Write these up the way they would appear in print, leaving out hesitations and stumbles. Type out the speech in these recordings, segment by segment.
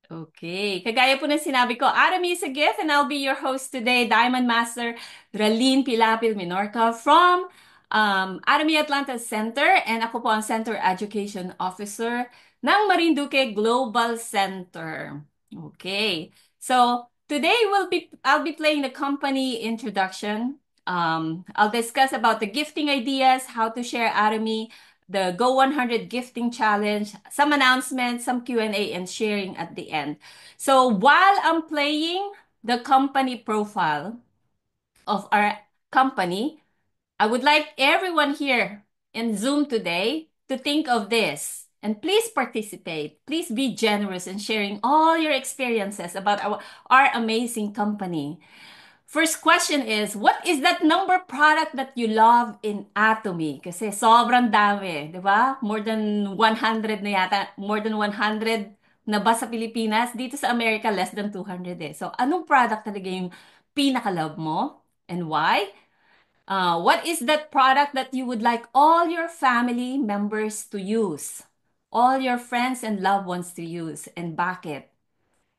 Okay. Kagaya po ng sinabi ko, Arami is a gift and I'll be your host today, Diamond Master Ralin Pilapil Minorca from Arami Atlanta Center and ako po ang Center Education Officer ng Marinduque Global Center. Okay. So, today I'll be playing the company introduction. I'll discuss about the gifting ideas, how to share Arami, the Go 100 Gifting Challenge, some announcements, some Q&A, and sharing at the end. So while I'm playing the company profile of our company, I would like everyone here in Zoom today to think of this. And please participate. Please be generous in sharing all your experiences about our amazing company. First question is, what is that number product that you love in Atomy? Kasi sobrang dami, di ba? More than 100 na yata. More than 100 na ba sa Pilipinas? Dito sa Amerika, less than 200 eh. So, anong product talaga yung pinaka-love mo? And why? What is that product that you would like all your family members to use? All your friends and loved ones to use? And bakit?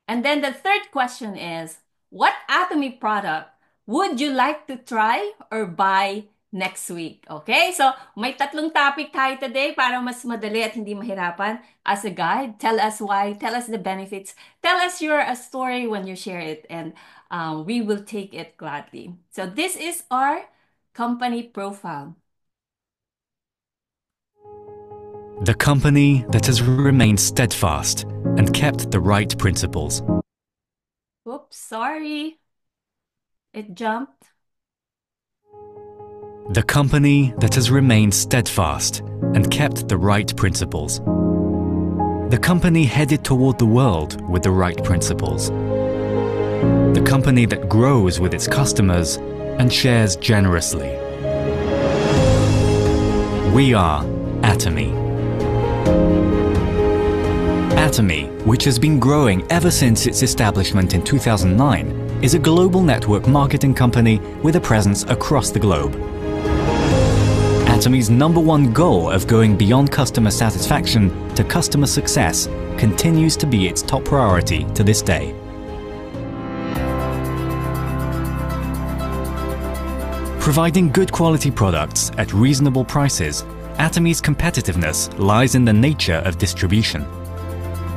And then the third question is, what Atomy product would you like to try or buy next week? Okay? So, may tatlong topic tayo today para mas madali at hindi mahirapan. As a guide, tell us why, tell us the benefits, tell us your story when you share it, and we will take it gladly. So, this is our company profile. The company that has remained steadfast and kept the right principles. Oops, sorry. It jumped. The company that has remained steadfast and kept the right principles. The company headed toward the world with the right principles. The company that grows with its customers and shares generously. We are Atomy. Atomy, which has been growing ever since its establishment in 2009, is a global network marketing company with a presence across the globe. Atomy's #1 goal of going beyond customer satisfaction to customer success continues to be its top priority to this day. Providing good quality products at reasonable prices, Atomy's competitiveness lies in the nature of distribution.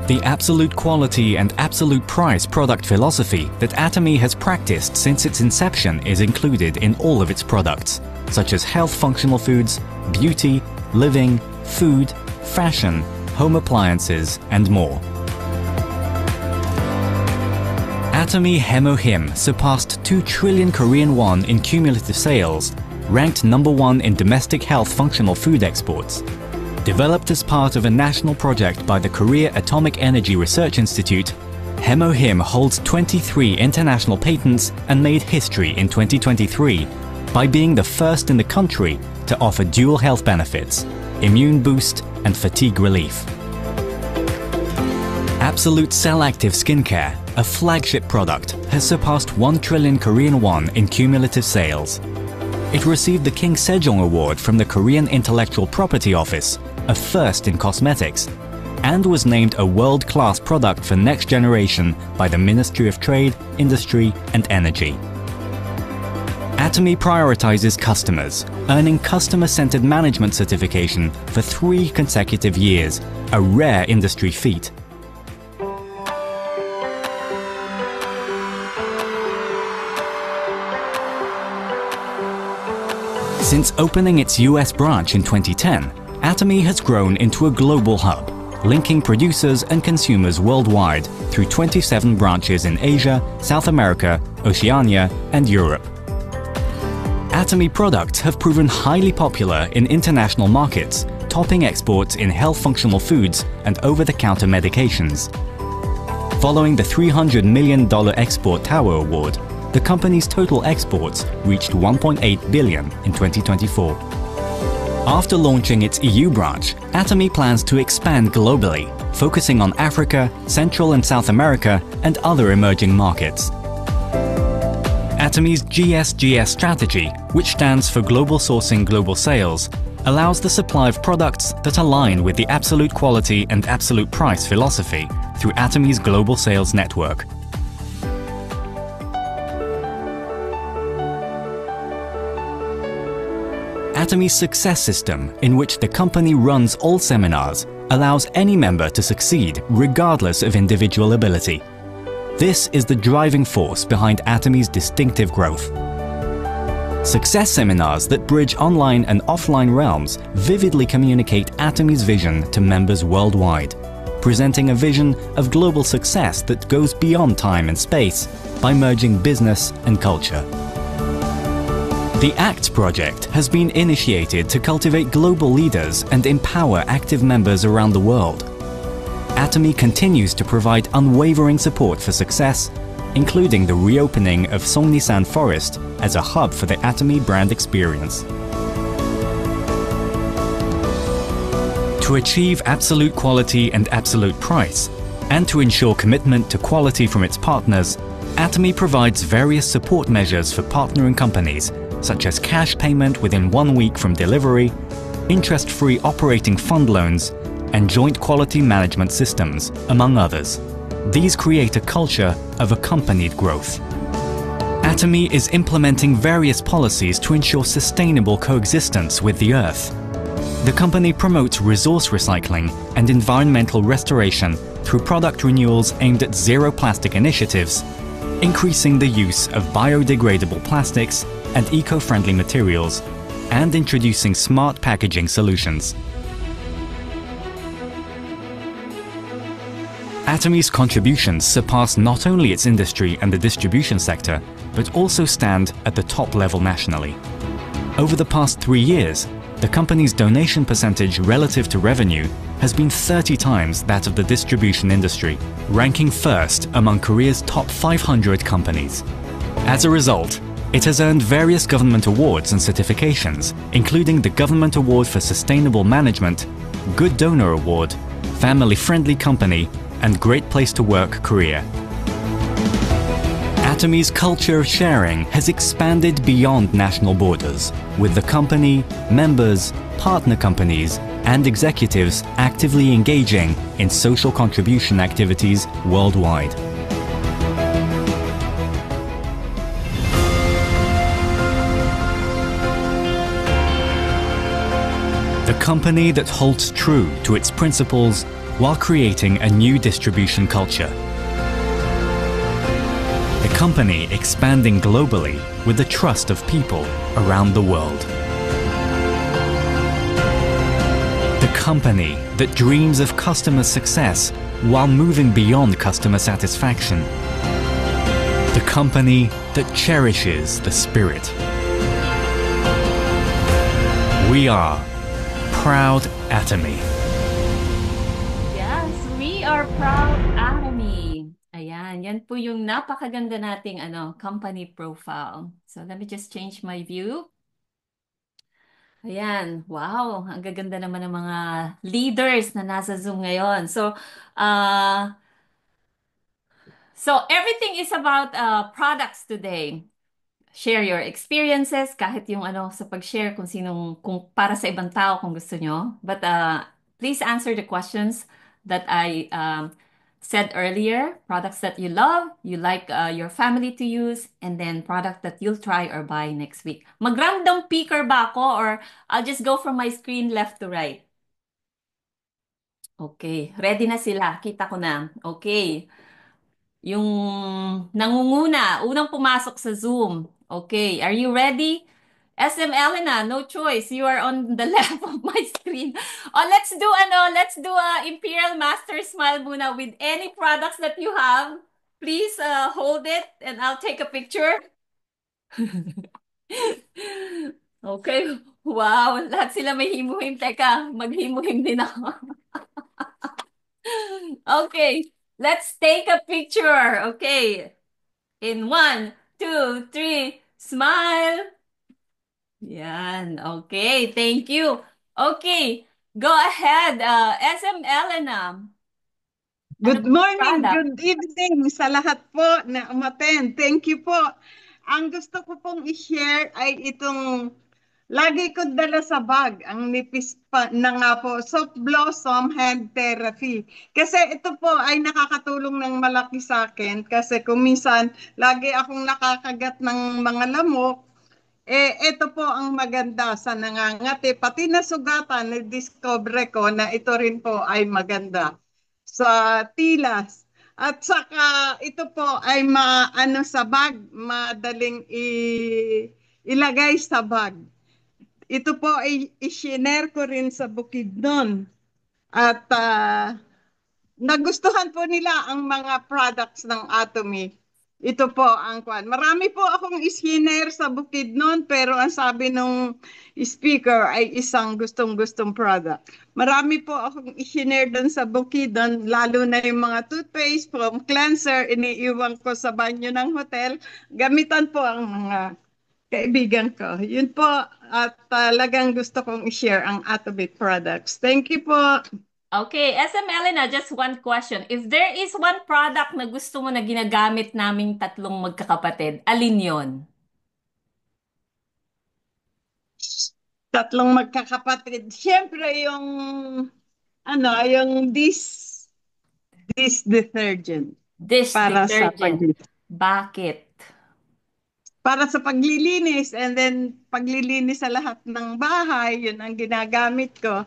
The absolute quality and absolute price product philosophy that Atomy has practiced since its inception is included in all of its products, such as health functional foods, beauty, living, food, fashion, home appliances, and more. Atomy Hemo Him surpassed 2 trillion Korean won in cumulative sales, ranked #1 in domestic health functional food exports. Developed as part of a national project by the Korea Atomic Energy Research Institute, Hemo Him holds 23 international patents and made history in 2023 by being the first in the country to offer dual health benefits, immune boost and fatigue relief. Absolute Cell Active Skincare, a flagship product, has surpassed 1 trillion Korean won in cumulative sales. It received the King Sejong Award from the Korean Intellectual Property Office, a first in cosmetics, and was named a world-class product for next generation by the Ministry of Trade, Industry and Energy. Atomy prioritizes customers, earning customer-centered management certification for 3 consecutive years, a rare industry feat. Since opening its US branch in 2010, Atomy has grown into a global hub, linking producers and consumers worldwide through 27 branches in Asia, South America, Oceania, and Europe. Atomy products have proven highly popular in international markets, topping exports in health functional foods and over-the-counter medications. Following the $300 million Export Tower Award, the company's total exports reached 1.8 billion in 2024. After launching its EU branch, Atomy plans to expand globally, focusing on Africa, Central and South America, and other emerging markets. Atomy's GSGS strategy, which stands for Global Sourcing Global Sales, allows the supply of products that align with the absolute quality and absolute price philosophy through Atomy's global sales network. Atomy's success system, in which the company runs all seminars, allows any member to succeed regardless of individual ability. This is the driving force behind Atomy's distinctive growth. Success seminars that bridge online and offline realms vividly communicate Atomy's vision to members worldwide, presenting a vision of global success that goes beyond time and space by merging business and culture. The ACT project has been initiated to cultivate global leaders and empower active members around the world. Atomy continues to provide unwavering support for success, including the reopening of Songnisan Forest as a hub for the Atomy brand experience. To achieve absolute quality and absolute price, and to ensure commitment to quality from its partners, Atomy provides various support measures for partnering companies, such as cash payment within 1 week from delivery, interest-free operating fund loans, and joint quality management systems, among others. These create a culture of accompanied growth. Atomy is implementing various policies to ensure sustainable coexistence with the Earth. The company promotes resource recycling and environmental restoration through product renewals aimed at zero plastic initiatives, increasing the use of biodegradable plastics and eco-friendly materials, and introducing smart packaging solutions. Atomy's contributions surpass not only its industry and the distribution sector, but also stand at the top level nationally. Over the past 3 years, the company's donation percentage relative to revenue has been 30 times that of the distribution industry, ranking first among Korea's top 500 companies. As a result, it has earned various government awards and certifications, including the Government Award for Sustainable Management, Good Donor Award, Family Friendly Company, and Great Place to Work Korea. Atomy's culture of sharing has expanded beyond national borders, with the company, members, partner companies, and executives actively engaging in social contribution activities worldwide. The company that holds true to its principles while creating a new distribution culture. The company expanding globally with the trust of people around the world. The company that dreams of customer success while moving beyond customer satisfaction. The company that cherishes the spirit. We are Proud Atomy. Yes, we are proud Atomy. Ayan, yan po yung napakaganda nating company profile. So let me just change my view. Ayan, wow, ang gaganda naman ng mga leaders na nasa Zoom ngayon. So everything is about products today. Share your experiences, kahit yung sa pag-share kung para sa ibang tao kung gusto nyo. But please answer the questions that I said earlier. Products that you like your family to use, and then product that you'll try or buy next week. Mag-random picker ba ako, or I'll just go from my screen left to right? Okay, ready na sila. Kita ko na. Okay. Yung nangunguna, unang pumasok sa Zoom. Okay, are you ready? SM Elena, no choice. You are on the left of my screen. Oh, let's do a Imperial Master Smile muna with any products that you have. Please hold it and I'll take a picture. Okay. Wow, lahat sila may himuhim. Teka, maghimuhim din ako. Okay, let's take a picture. Okay. In 1, 2, 3, smile. Yan. Okay, thank you. Okay, go ahead. SM Elena. Good morning, Product? good evening sa lahat po na umaten. Thank you po. Ang gusto ko pong i-share ay itong Lagi ko dala sa bag, ang nipis pa na nga po, Soft Blossom Hand Therapy. Kasi ito po ay nakakatulong ng malaki sa akin kasi kung minsan lagi akong nakakagat ng mga lamok, ito po ang maganda sa nangangati. Pati na sugatan, na-discover ko na ito rin po ay maganda sa tilas. At saka ito po ay maano sa bag, madaling ilagay sa bag. Ito po ay i-share ko rin sa Bukidnon. At nagustuhan po nila ang mga products ng Atomy. Ito po ang kwan. Marami po akong isinare sa Bukidnon pero ang sabi nung speaker ay isang gustong-gustong product. Marami po akong isinare doon sa Bukidnon, lalo na yung mga toothpaste, from cleanser, iniiwan ko sa banyo ng hotel. Gamitan po ang mga kaibigan ko. Yun po at talagang gusto kong i-share ang Atomy products. Thank you po. Okay, SM Elena, just one question. If there is one product na gusto mo na ginagamit naming tatlong magkakapatid, alin yon? Tatlong magkakapatid. Siyempre yung yung this detergent Dish para sa detergent. Bakit? para sa paglilinis and then paglilinis sa lahat ng bahay, yun ang ginagamit ko.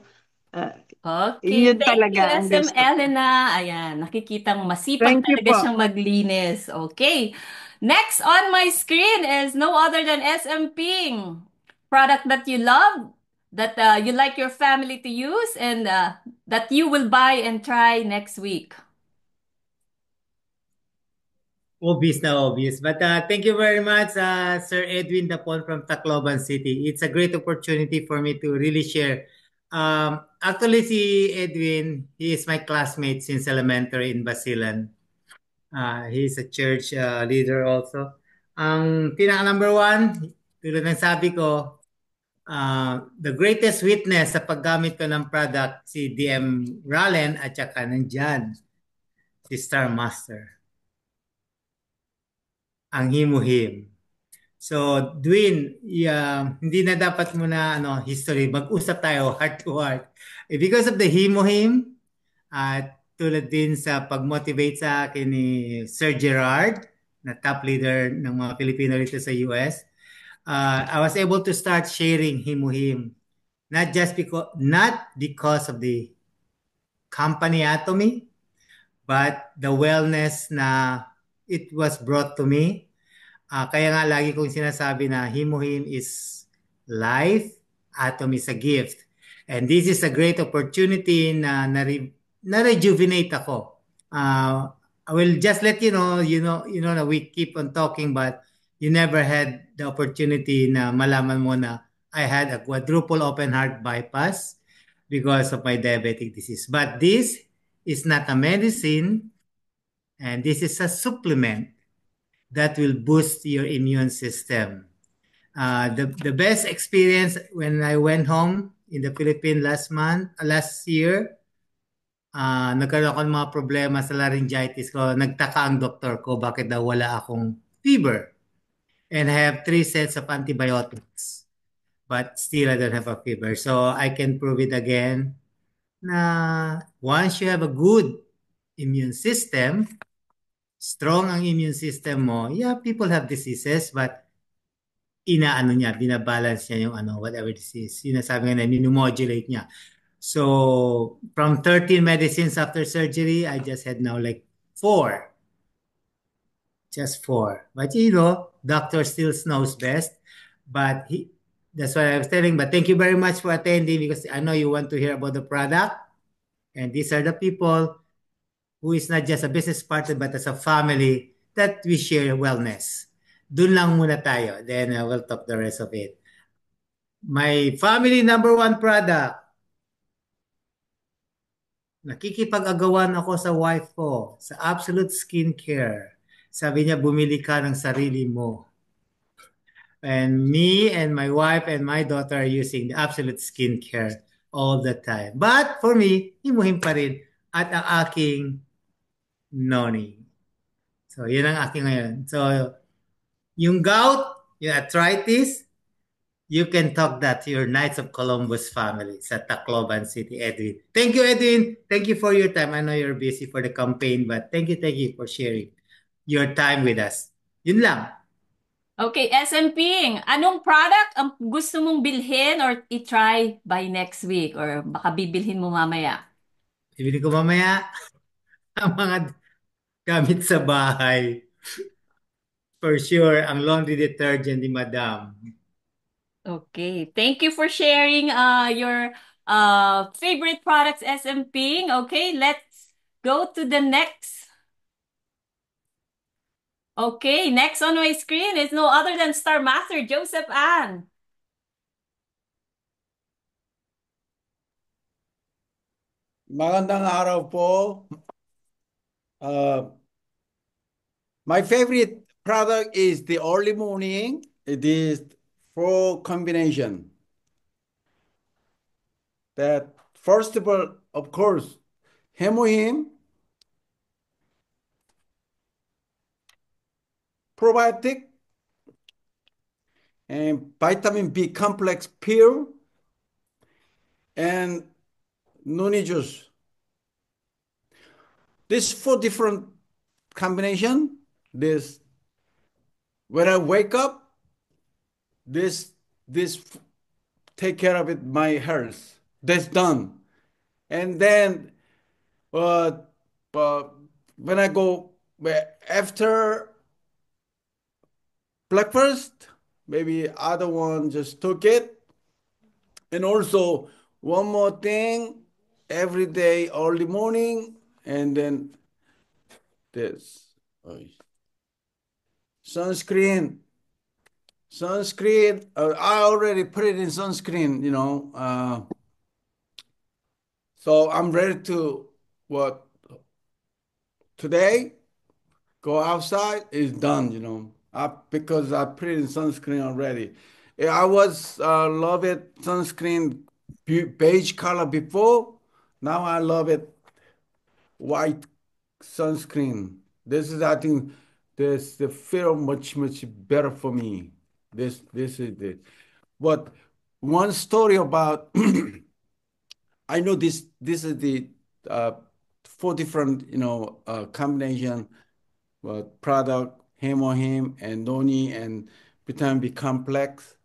Ah, Okay, yun thank you, talaga ang SM gusto ko. Elena. Ayan, nakikitang masipag Thank you talaga po. siyang maglinis. Okay. Next on my screen is no other than SM Ping. Product that you love, that you like your family to use, and that you will buy and try next week. Obvious na obvious. But thank you very much, Sir Edwin Dapon from Tacloban City. It's a great opportunity for me to really share. Actually, si Edwin, he is my classmate since elementary in Basilan. He's a church leader also. Ang pinaka number one, tulad ng sabi ko, the greatest witness sa paggamit ko ng product, si DM Rallen at saka nandyan, si Star Master, ang himuhim. So, Dwayne, hindi na dapat mo na history. Mag-usap tayo heart to heart. Because of the himo-him, at tulad din sa pag-motivate sa akin ni Sir Gerard, na top leader ng mga Pilipino rito sa US, I was able to start sharing himo-him. Not because of the company Atomy, but the wellness na it was brought to me. Kaya nga lagi kong sinasabi na Himo-Him is life, Atom is a gift. And this is a great opportunity na rejuvenate ako. I will just let na we keep on talking but you never had the opportunity na malaman mo na I had a quadruple open heart bypass because of my diabetic disease. But this is not a medicine and this is a supplement that will boost your immune system. The best experience when I went home in the Philippines last year, nagkaroon ako ng mga problema sa laryngitis ko. Nagtaka ang doktor ko bakit daw wala akong fever. And I have 3 sets of antibiotics. But still I don't have a fever. So I can prove it again na once you have a good immune system, strong ang immune system mo, yeah, people have diseases, but binabalance niya yung whatever disease. Sinasabi nga na, minumodulate niya. So, from 13 medicines after surgery, I just had now like 4. Just 4. But doctor still knows best. But that's what I was telling. But thank you very much for attending because I know you want to hear about the product. And these are the people who is not just a business partner but as a family that we share wellness. Doon lang muna tayo. Then we'll talk the rest of it. My family number 1 product. Nakikipag-agawan ako sa wife ko sa Absolute Skincare. Sabi niya, bumili ka ng sarili mo. And me and my wife and my daughter are using the Absolute Skincare all the time. But for me, himuhin pa rin at ang aking noni. So, yun ang aking ngayon. So, yung gout, yung arthritis, you can talk that to your Knights of Columbus family sa Tacloban City, Edwin. Thank you, Edwin. Thank you for your time. I know you're busy for the campaign, but thank you for sharing your time with us. Yun lang. Okay, SM Ping, anong product ang gusto mong bilhin or i-try by next week or baka bibilhin mo mamaya? Ibili ko mamaya ang mga gamit sa bahay. For sure, ang laundry detergent ni Madam. Okay, thank you for sharing your favorite products, SM Ping. Okay, let's go to the next. Okay, next on my screen is no other than Star Master Joseph Ann. Magandang araw po. Uh, my favorite product is the early morning. It is four combination. That first of all, of course, hemohim, probiotic, and vitamin B complex pure, and noni juice. This four different combination. This when I wake up, this take care of it my health. That's done. And then uh, uh, when I go after breakfast, maybe other one just took it. And also one more thing, every day early morning, and then this sunscreen. Sunscreen. I already put it in sunscreen. So I'm ready to what today go outside is done. Because I put it in sunscreen already. Yeah, I was love it sunscreen beige color before. Now I love it white sunscreen. This is I think this the feel much better for me. This is it. But one story about I know this is the uh, four different combination product, hemohim and noni and vitamin B complex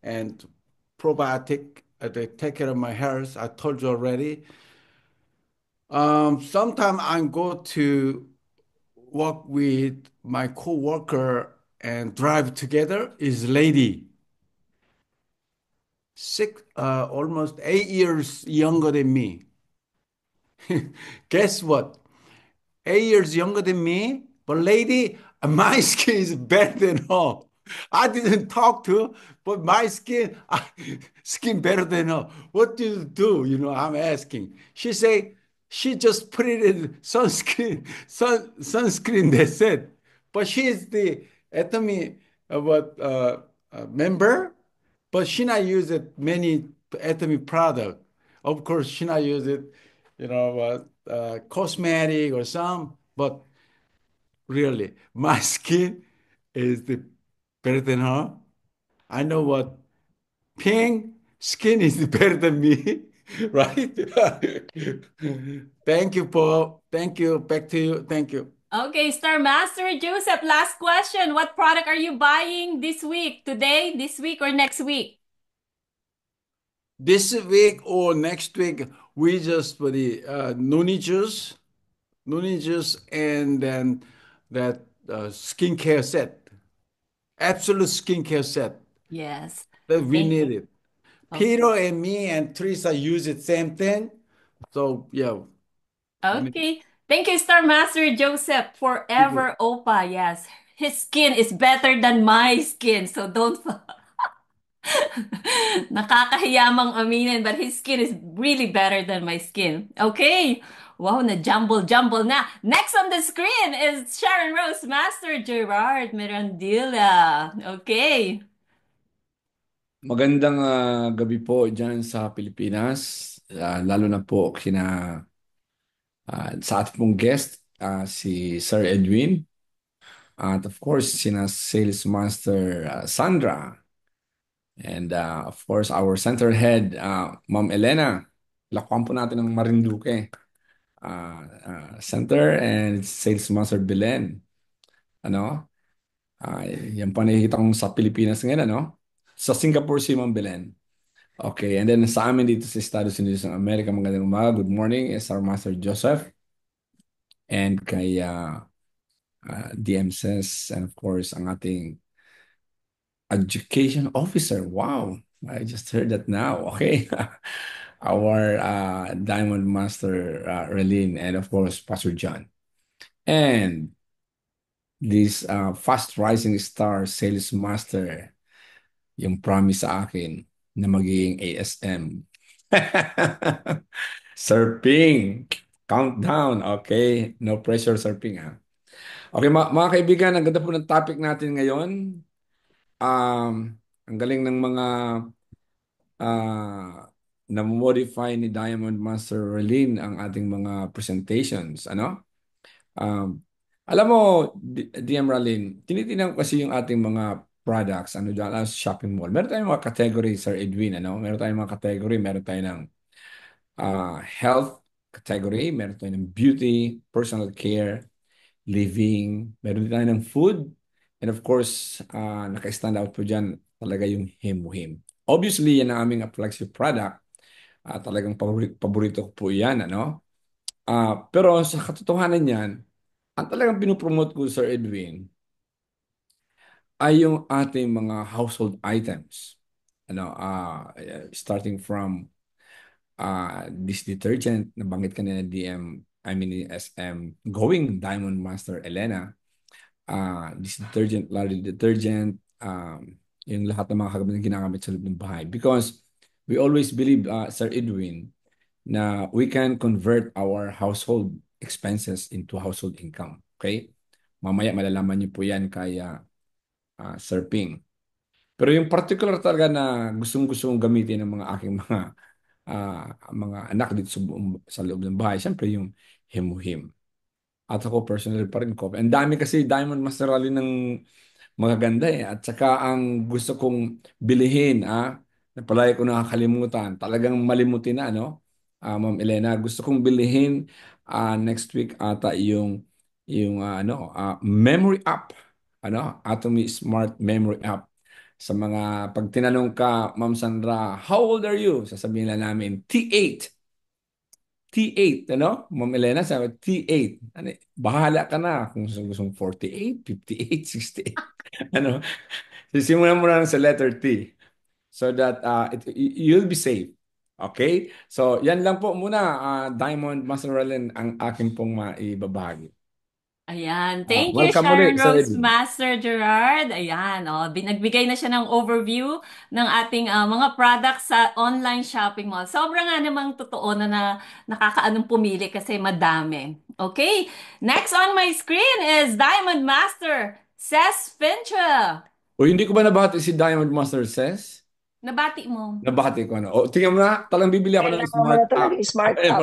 and probiotic. They take care of my health. I told you already. Sometimes I go to work with my co-worker and drive together is lady, almost 8 years younger than me. Guess what? 8 years younger than me, but lady, my skin is better than her. I didn't talk to her, but my skin better than her. What do you do? I'm asking. She say she just put it in sunscreen. They said, but she is the Atomy member, but she not use it many Atomy product. Of course, she not use it, cosmetic or some, but really, my skin is the better than her. I know what pink skin is better than me, right? Thank you, Paul. Thank you. Back to you. Thank you. Okay, Star Master Joseph, last question. What product are you buying this week? Today, this week, or next week? This week or next week, we just for the noni juice, and then that skincare set, absolute skincare set Yes. that we Thank need it. Okay. Peter and me and Teresa use it same thing. So yeah, we need Okay. Thank you, Star Master Joseph. it. Forever Opa. Yes. His skin is better than my skin. So don't nakakahiyamang aminin, but his skin is really better than my skin. Okay. Wow, na jumble na. Next on the screen is Sharon Rose Master Gerard Mirandilla. Okay. Magandang gabi po dyan sa Pilipinas, lalo na po sa ating pong guest, si Sir Edwin, at of course, sina Sales Master Sandra, And of course, our center head, Ma'am Elena. Lakwan po natin ng Marinduque. Center and Sales Master Belen. Ano? Yan pa nakikita kong sa Pilipinas ngayon, ano? Sa Singapore si Ma'am Belen. Okay, and then sa amin dito sa Estados Unidos ng Amerika, magandang umaga. Good morning, is our Master Joseph. And kay DM Says, and of course, ang ating education officer. Wow, I just heard that now. Okay. Our Diamond Master Relin, and of course, Pastor John. And this fast rising star sales master, yung promise sa akin na magiging ASM. Surfing. Countdown. Okay. No pressure surfing, ha. Okay, mga kaibigan, ang ganda po ng topic natin ngayon. Ang galing ng mga na-modify ni Diamond Master Relin ang ating mga presentations. Ano? Alam mo, DM Ralin, tinitingnan ko kasi yung ating mga products, ano dyan, sa shopping mall. Meron tayong mga category, Sir Edwin, ano? Meron tayong mga category, meron tayong ng health category, meron tayong ng beauty, personal care, living, meron din tayo ng food, and of course, naka-stand out po dyan talaga yung Himuhim. Obviously, yan ang aming flagship product. Talagang paborito ko po yan, ano? Pero sa katotohanan yan, ang talagang pinopromote ko, Sir Edwin, ay yung ating mga household items. Ano, starting from this detergent, nabanggit kanina DM, I mean SM, going Diamond Master Elena, this detergent, laundry detergent, yung lahat ng mga kagamitan ginagamit sa loob ng bahay. Because we always believe, Sir Edwin, na we can convert our household expenses into household income. Okay? Mamaya malalaman niyo po yan kaya Sir Ping. Pero yung particular talaga na gustong-gusto kong gamitin ng mga aking mga anak dito sa loob ng bahay, siyempre yung Himuhim. At ako personally pa rin ko. Ang dami kasi Diamond Master Rally ng magaganda eh. At saka ang gusto kong bilihin, na palagi ko nakakalimutan, talagang malimutin na, no? Ma'am Elena, gusto kong bilihin next week ata yung memory app, Atomy Smart Memory App. Sa mga, pag tinanong ka, Ma'am Sandra, how old are you? Sasabihin na namin, T8. T8, ano? Ma'am Elena, sabi, T8. Ano, bahala ka na kung gusto 48, 58, 68. Ano? Sisimulan mo na lang sa letter T so that you'll be safe. Okay? So, yan lang po muna, Diamond Master Relen, ang akin pong maibabahagi. Ayan. Thank you, Welcome ulit, Sharon Sir Rose Edwin. Master Gerard. Ayan, binagbigay na siya ng overview ng ating mga products sa online shopping mall. Sobrang nga namang totoo na nakakaanong pumili kasi madami. Okay, next on my screen is Diamond Master Ses Fincha. O hindi ko ba nabati si Diamond Master Says? Nabati mo. Nabati ko na. O, tingnan mo na, talang bibili ako ng Kailangan mo smart na talaga app. yung smart app.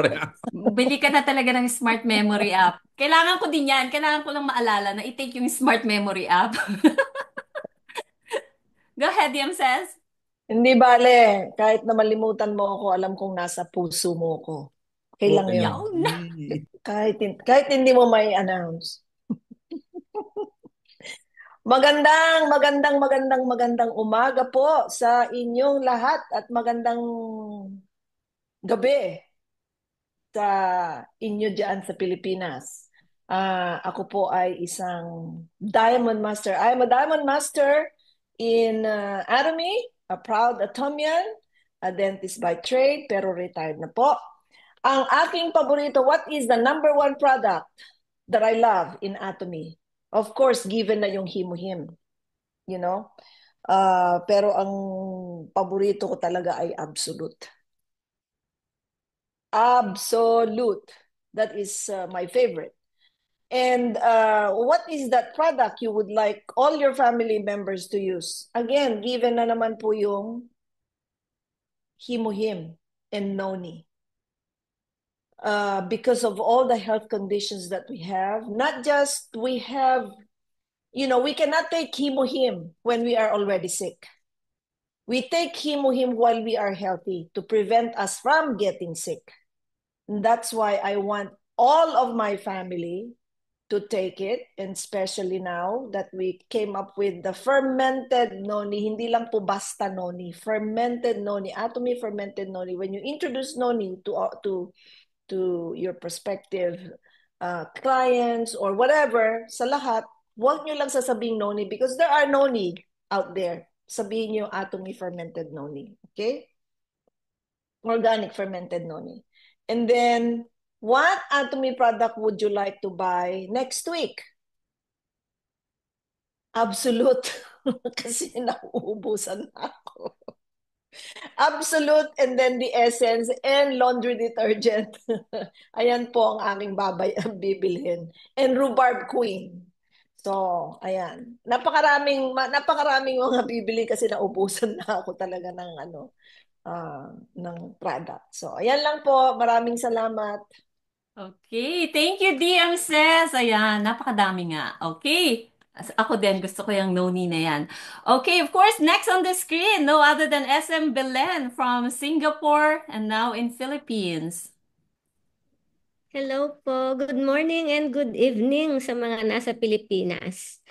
Bili ka na talaga ng Smart Memory app. Kailangan ko din yan. Kailangan ko lang maalala na i-take yung Smart Memory app. Go ahead, Yam says. Hindi bale, kahit na malimutan mo ako, alam kong nasa puso mo ko. Okay lang yun. Yaw na. Kahit hindi mo may announce. Magandang umaga po sa inyong lahat at magandang gabi sa inyo dyan sa Pilipinas. Ako po ay isang Diamond Master. I am a Diamond Master in Atomy, a proud Atomian, a dentist by trade, pero retired na po. Ang aking paborito, what is the number one product that I love in Atomy? Of course, given na yung Himuhim, you know? Pero ang paborito ko talaga ay Absolute. Absolute. That is my favorite. And what is that product you would like all your family members to use? Again, given na naman po yung Himuhim and Noni. Because of all the health conditions that we have, not just we have, we cannot take Himuhim when we are already sick. We take Himuhim while we are healthy to prevent us from getting sick. And that's why I want all of my family to take it, and especially now that we came up with the fermented noni, hindi lang po basta noni, fermented noni, Atomy fermented noni. When you introduce noni to your prospective clients or whatever, sa lahat, huwag nyo lang sasabing noni because there are noni out there. Sabihin nyo Atomy fermented noni. Okay? Organic fermented noni. And then, what Atomy product would you like to buy next week? Absolute. Kasi nauubusan na ako. Absolute, and then the essence and laundry detergent. Ayan po ang aking bibilhin. And rhubarb queen. So, ayan. Napakaraming mga bibili kasi naubusan na ako talaga ng product. So, ayan lang po. Maraming salamat. Okay, thank you, DM Sis. Ayan, napakadami nga. Okay. Ako din, gusto ko yung noni na yan. Okay, of course, next on the screen, no other than SM Belen from Singapore and now in Philippines. Hello po. Good morning and good evening sa mga nasa Pilipinas.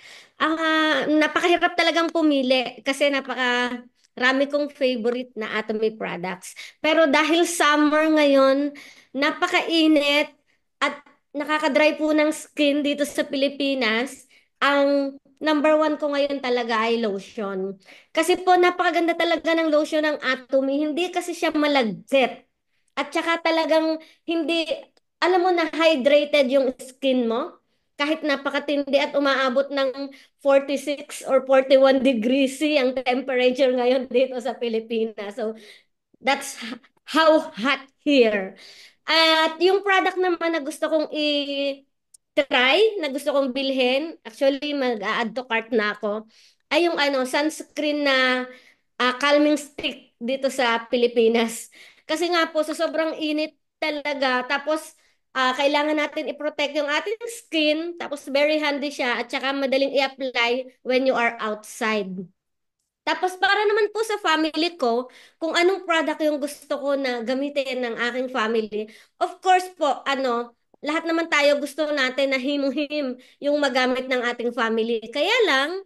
Napakahirap talagang pumili kasi napakarami kong favorite na Atomy products. Pero dahil summer ngayon, napakainit at nakakadry po ng skin dito sa Pilipinas, ang number one ko ngayon talaga ay lotion. Kasi po napakaganda talaga ng lotion ng Atomy. Hindi kasi siya malagkit. At saka talagang hindi alam mo na hydrated yung skin mo kahit napakatindi at umaabot ng 46 or 41 degrees C ang temperature ngayon dito sa Pilipinas. So that's how hot here. At yung product naman na gusto kong try na gusto kong bilhin, actually mag-a-add to cart na ako, ay yung sunscreen na calming stick dito sa Pilipinas. Kasi nga po, sa sobrang init talaga, tapos kailangan natin i-protect yung ating skin, tapos very handy siya, at saka madaling i-apply when you are outside. Tapos para naman po sa family ko, kung anong product yung gusto ko na gamitin ng aking family, of course po, lahat naman tayo gusto natin na himuhim yung magamit ng ating family. Kaya lang,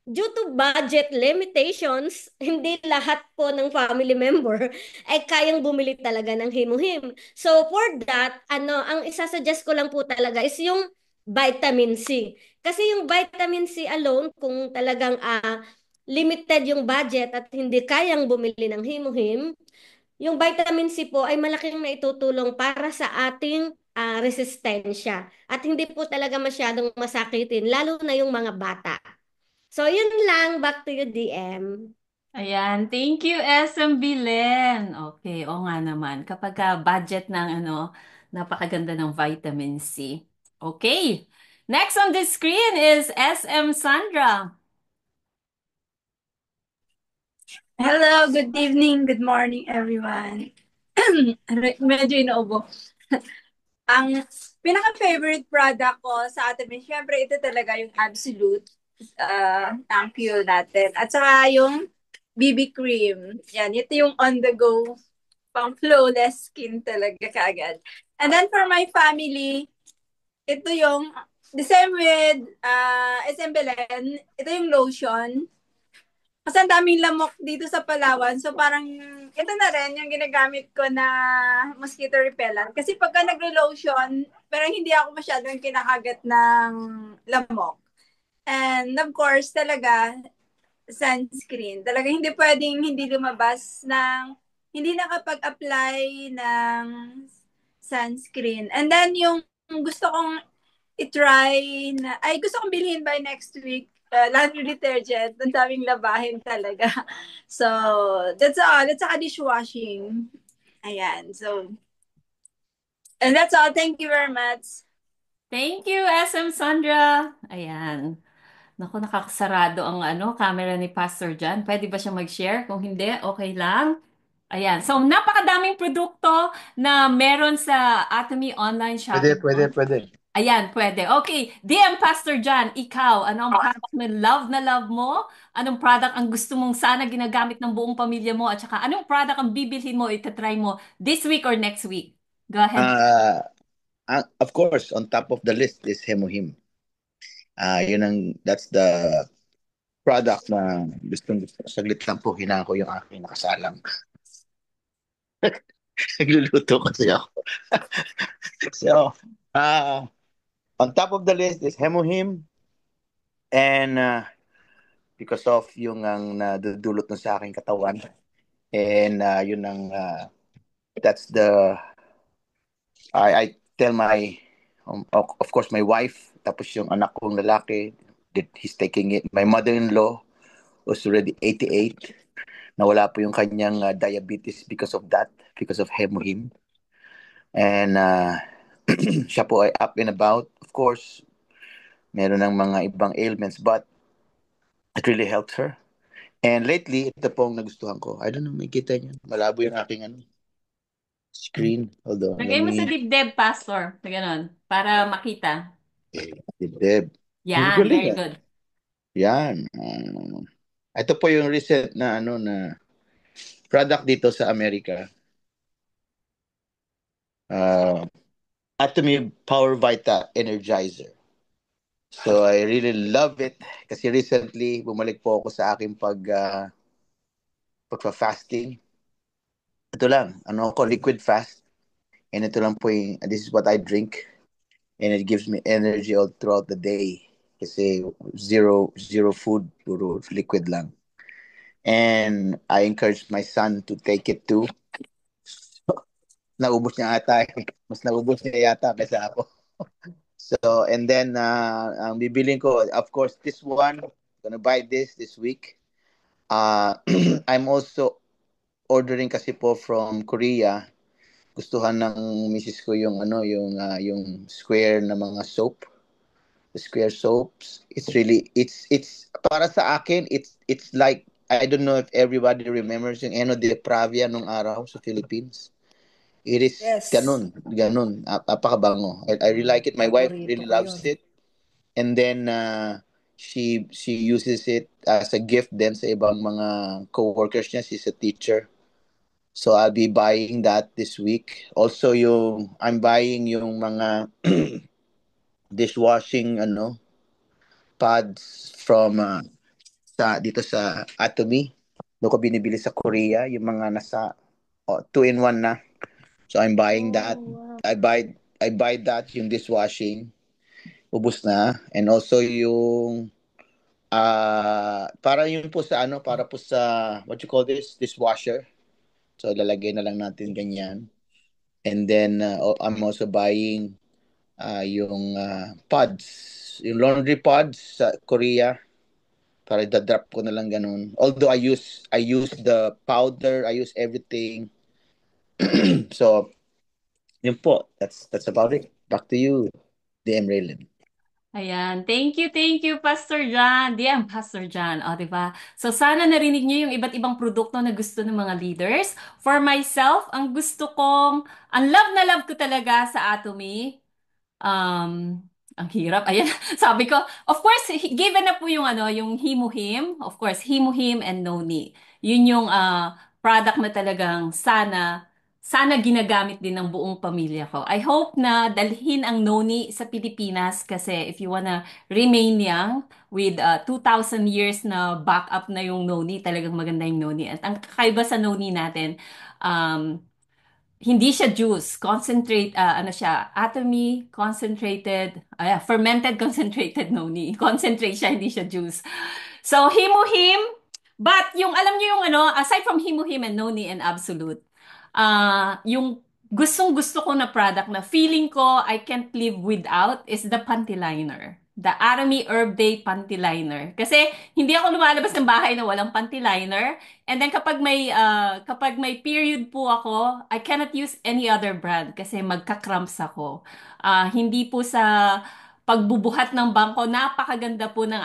due to budget limitations, hindi lahat po ng family member ay kayang bumili talaga ng himuhim. So for that, ang isasuggest ko lang po talaga is yung vitamin C. Kasi yung vitamin C alone, kung talagang limited yung budget at hindi kayang bumili ng himuhim, yung vitamin C po ay malaking maitutulong para sa ating resistensya. At hindi po talaga masyadong masakitin, lalo na yung mga bata. So, yun lang. Back to you, DM. Ayan, thank you, SM Bilen. Okay, o nga naman. Kapag budget ng napakaganda ng vitamin C. Okay, next on the screen is SM Sandra. Hello, good evening, good morning, everyone. Medyo inaubo. Ang pinaka-favorite product ko sa atin, syempre ito talaga yung Absolute, ang fuel natin. At saka yung BB cream. Yan, ito yung on-the-go, pang flawless skin talaga kaagad. And then for my family, ito yung, the same with SM Belen, ito yung lotion. Kasi ang daming lamok dito sa Palawan. So parang ito na rin yung ginagamit ko na mosquito repellent. Kasi pagka naglo-lotion, pero hindi ako masyadong kinakagat ng lamok. And of course, talaga, sunscreen. Talaga hindi pwedeng hindi lumabas ng, hindi nakapag-apply ng sunscreen. And then yung gusto kong i-try na, ay gusto kong bilhin by next week, laundry detergent. Ang daming labahin talaga. So, that's all. That's saka dishwashing. Ayan. So, and that's all. Thank you very much. Thank you, SM Sandra. Ayan. Naku, nakakasarado ang camera ni Pastor John. Pwede ba siya mag-share? Kung hindi, okay lang. Ayan. So, napakadaming produkto na meron sa Atomy online shopping. Pwede. Ayan, pwede. Okay, DM Pastor John, ikaw, ano ang product na love mo? Anong product ang gusto mong sana ginagamit ng buong pamilya mo? At saka, anong product ang bibilhin mo, itatry mo this week or next week? Go ahead. Uh, of course, on top of the list is Hemuhim. That's the product na gusto. Saglit lang po, hinaan ko yung aking nakasalang. Nagluluto kasi ako. So, on top of the list is Hemuhim, and because of yung ang nadudulot na sa aking katawan. And that's the I tell my of course my wife, tapos yung anak kong lalaki that he's taking it. My mother-in-law was already 88. Nawala po yung kanyang diabetes because of that, because of Hemuhim. And siya po ay up and about. Of course, meron ng mga ibang ailments, but it really helped her. And lately, ito po ang nagustuhan ko. I don't know, may kita niyo. Malabo yung aking screen. Hold on, let Lagay mo sa me... dibdib, Pastor. Ganun, para makita. Dibdib. Ang Yan, galing very ah. good. Yan. Ito po yung recent na product dito sa Amerika. Atomy Power Vita Energizer. So I really love it kasi recently bumalik po ako sa aking pagfa-fasting. Ito lang, liquid fast. And ito lang po this is what I drink. And it gives me energy all throughout the day. Kasi zero food, puro liquid lang. And I encourage my son to take it too. Naubos niya ata. Mas naubos niya yata kaysa ako. So, and then, ang bibilin ko, of course, this one, gonna buy this week. I'm also ordering kasi po from Korea. Gustuhan ng misis ko yung yung square na mga soap. The square soaps. It's para sa akin, it's like, I don't know if everybody remembers yung Eno de Pravia nung araw sa Philippines. It is Yes. ganun. Napakabango. I really like it. My wife Paborito really ko loves yun. it. And then she uses it as a gift din sa ibang mga co-workers niya. She's a teacher. So I'll be buying that this week. Also I'm buying yung mga dishwashing pads from dito sa Atomy. Doon ko binibili sa Korea yung mga nasa 2-in-1 na. So I'm buying that. wow. I buy that yung dishwashing. Ubus na. And also yung para yun po sa para po sa what you call this, dishwasher. So lalagay na lang natin ganyan. And then I'm also buying yung pods, yung laundry pods sa Korea para da-drop ko na lang ganun. Although I use the powder, I use everything. So yun po, that's about it. Back to you, DM Raylan. Ayan. Thank you, Pastor John. DM, Pastor John. O, diba? So, sana narinig niyo yung iba't ibang produkto na gusto ng mga leaders. For myself, ang love na love ko talaga sa Atomy. Ang hirap. Ayan, sabi ko, of course, given na po yung yung Himuhim, of course, Himuhim and Noni. Yun yung product na talagang sana ginagamit din ng buong pamilya ko. I hope na dalhin ang Noni sa Pilipinas kasi if you wanna remain young with 2,000 years na backup na yung Noni, talagang maganda yung Noni. At ang kakaiba sa Noni natin, um, hindi siya juice, concentrate, siya, atomy, concentrated, fermented concentrated noni. Concentrate siya, hindi siya juice. So, himuhim, but yung, alam niyo yung aside from himuhim and noni and absolute, yung gustong-gusto ko na product na feeling ko I can't live without is the panty liner. The Army Herb Day panty liner. Kasi hindi ako lumalabas ng bahay na walang panty liner. And then kapag may period po ako, I cannot use any other brand kasi magka-cramps ako. Hindi po sa pagbubuhat ng bangko, napakaganda po ng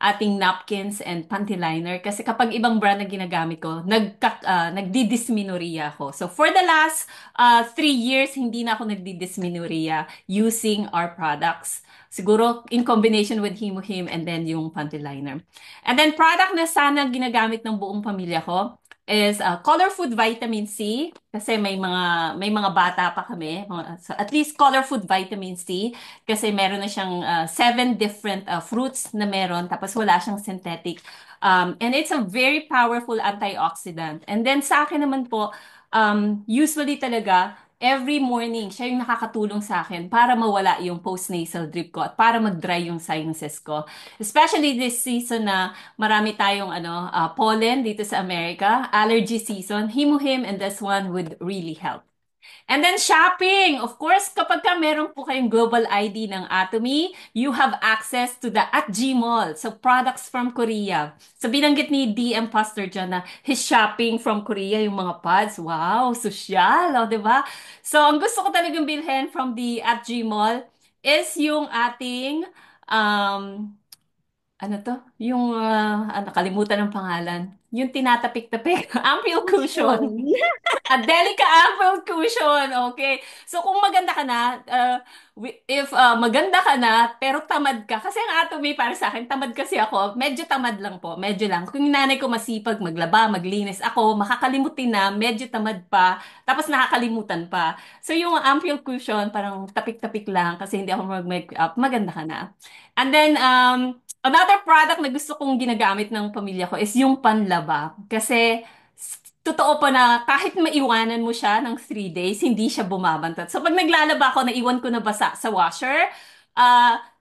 ating napkins and panty liner kasi kapag ibang brand na ginagamit ko, nagdidismenorrhea ako. So for the last 3 years, hindi na ako nagdidismenorrhea using our products. Siguro in combination with Himuhim and then yung panty liner. And then product na sana ginagamit ng buong pamilya ko is Color Food Vitamin C kasi may mga bata pa kami, so at least Color Food Vitamin C kasi meron na siyang 7 different fruits na meron tapos wala siyang synthetic, and it's a very powerful antioxidant. And then sa akin naman po, usually talaga every morning siya yung nakakatulong sa akin para mawala yung postnasal drip ko at para mag-dry yung sinuses ko, especially this season na marami tayong pollen dito sa America, allergy season. Himuhim and this one would really help. And then shopping. Of course, kapag ka meron po kayong global ID ng Atomy, you have access to the @G Mall. So products from Korea. So binanggit ni DM Pastor dyan na his shopping from Korea, yung mga pads. Wow, sosyal, di ba? So ang gusto ko talagang bilhin from the @G Mall is yung ating ano to? Yung nakalimutan ng pangalan. Yung tinatapik-tapik. Ampoule cushion. Delica Ampoule cushion. Okay. So kung maganda ka na, if maganda ka na, pero tamad ka, kasi ang Atomy para sa akin, tamad kasi ako, medyo tamad lang po, medyo lang. Kung yung nanay ko masipag, maglaba, maglinis, ako, makakalimutin na, medyo tamad pa, tapos nakakalimutan pa. So yung Ampoule cushion, parang tapik-tapik lang, kasi hindi ako mag-make up, maganda ka na. And then, another product na gusto kong ginagamit ng pamilya ko is yung panlaba. Kasi totoo pa na kahit maiwanan mo siya ng 3 days, hindi siya bumabantot. So pag naglalaba ako, naiwan ko na basa sa washer,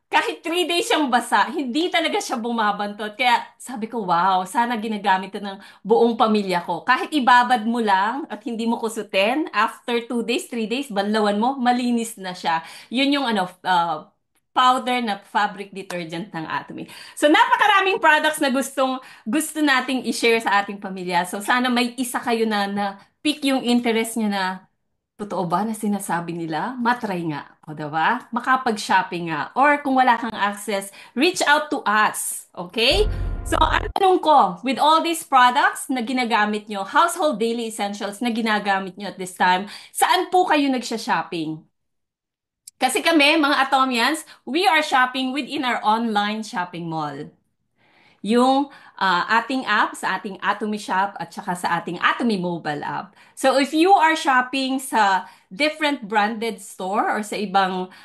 kahit 3 days siyang basa, hindi talaga siya bumabantot. Kaya sabi ko, wow, sana ginagamit ito ng buong pamilya ko. Kahit ibabad mo lang at hindi mo kusutin, after 2 days, 3 days, banlawan mo, malinis na siya. Yun yung powder na fabric detergent ng Atomy. So napakaraming products na gusto nating i-share sa ating pamilya. So sana may isa kayo na pick yung interest nyo na totoo ba na sinasabi nila? Matry nga. O diba? Makapag-shopping nga. Or kung wala kang access, reach out to us. Okay? So ang tanong ko, with all these products na ginagamit nyo, household daily essentials na ginagamit nyo at this time, saan po kayo nagsha-shopping? Kasi kami, mga Atomians, we are shopping within our online shopping mall. Yung ating app sa ating Atomy Shop at saka sa ating Atomy mobile app. So if you are shopping sa different branded store or sa ibang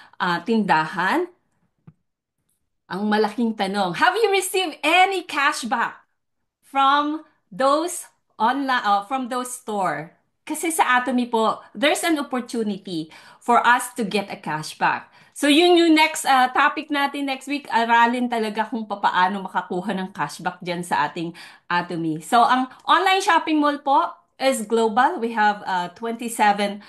tindahan, ang malaking tanong, have you received any cashback from those store? Kasi sa Atomy po, there's an opportunity for us to get a cashback. So yun yung next topic natin next week, aralin talaga kung paano makakuha ng cashback dyan sa ating Atomy. So ang online shopping mall po is global. We have 27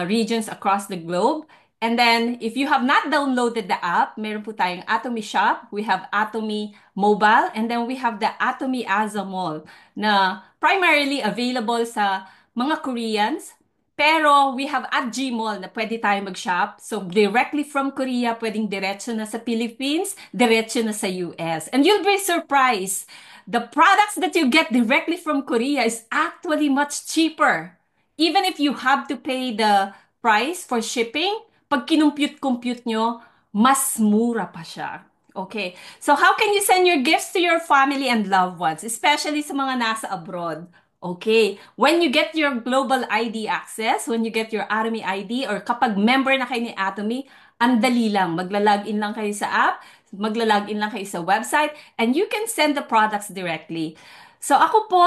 regions across the globe. And then, if you have not downloaded the app, meron po tayong Atomy Shop, we have Atomy Mobile, and then we have the Atomy Aza Mall na primarily available sa mga Koreans. Pero we have @G Mall na pwede tayo mag-shop. So directly from Korea, pwedeng diretso na sa Philippines, diretso na sa US. And you'll be surprised. The products that you get directly from Korea is actually much cheaper. Even if you have to pay the price for shipping, pag kinumpute-compute nyo, mas mura pa siya. Okay. So how can you send your gifts to your family and loved ones, especially sa mga nasa abroad? Okay. When you get your global ID access, when you get your Atomy ID, or kapag member na kayo ni Atomy, ang dali lang. Magla-login lang kayo sa app, magla-login lang kayo sa website, and you can send the products directly. So ako po,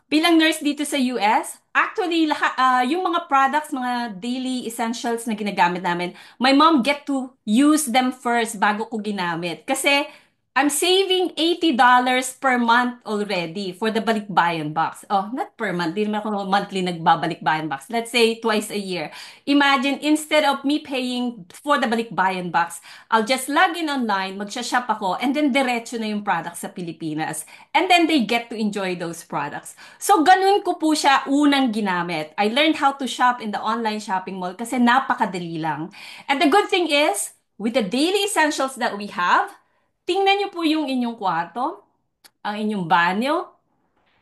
bilang nurse dito sa US, actually, yung mga products, mga daily essentials na ginagamit namin, my mom get to use them first bago ko ginamit. Kasi I'm saving $80 per month already for the balikbayan box. Oh, not per month. Hindi naman ako monthly nagbabalikbayan box. Let's say twice a year. Imagine, instead of me paying for the balikbayan box, I'll just log in online, magsha-shop ako, and then diretso na yung product sa Pilipinas. And then they get to enjoy those products. So, ganun ko po siya unang ginamit. I learned how to shop in the online shopping mall kasi napakadali lang. And the good thing is, with the daily essentials that we have, tingnan niyo po yung inyong kwarto, ang inyong banyo,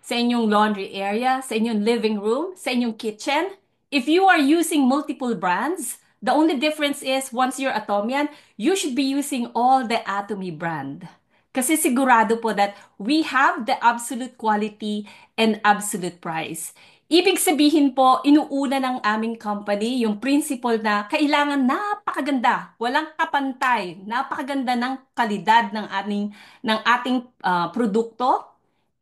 sa inyong laundry area, sa inyong living room, sa inyong kitchen. If you are using multiple brands, the only difference is once you're Atomian, you should be using all the Atomy brand. Kasi sigurado po that we have the absolute quality and absolute price. Ibig sabihin po, inuuna ng aming company yung principle na kailangan napakaganda, walang kapantay, napakaganda ng kalidad ng ating produkto.